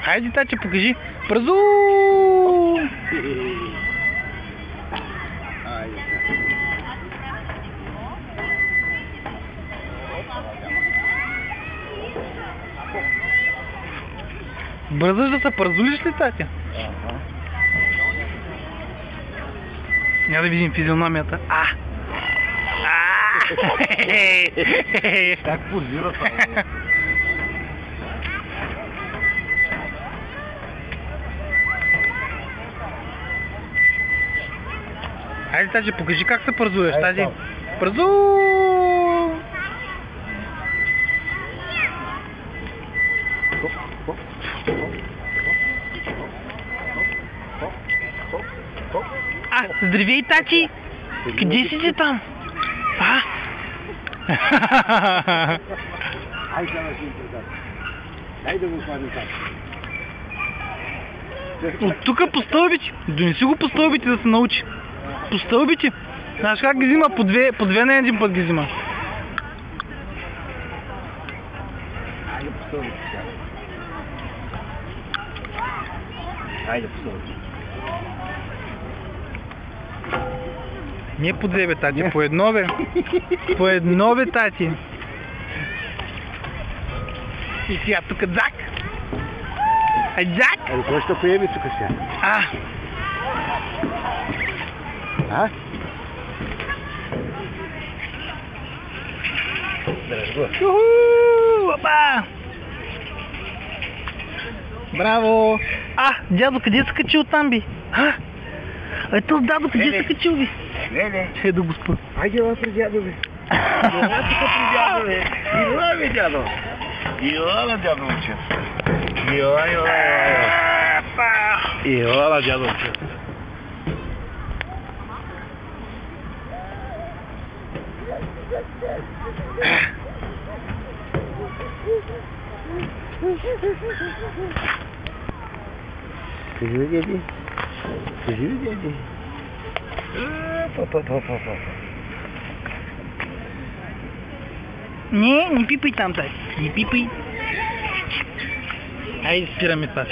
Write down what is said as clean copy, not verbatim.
Хайде, таче, покажи. Бързо! Бързаш да се пързулиш ли, татя? Няма да видим физиономията. Как позира това? Хайде, таче, покажи как се пързуеш, тази. Пързу! Здравей, тачи! Къде си ти там? Айде да си интердат. Дай да го хванем там. От тук по стълбите. Донеси го по стълбите да се научи. По стълбите. Знаеш как ги взима? По две на един път ги взима. Айде по стълбите сега. Айде по стълбите. Не по две, бе, тати, по едно, бе. По едно, бе, тати. И сега тук дзак. Дзак. Али, кой ще поеме тук сега? Дръж го. Опа! Браво! Дядо, къде се качил там, би? Ето, дядо, къде се качил, би? Не. Ето го спа. Айде, ела при дядо, бе. Ела тук при дядо, бе. Ела, бе, дядо. Ела, дядо, уче. Ела. Ела, дядо, уче. Кажи, дяди. Кажи, дяди. Не пипай там, тай. Не пипай. Айде, спираме това.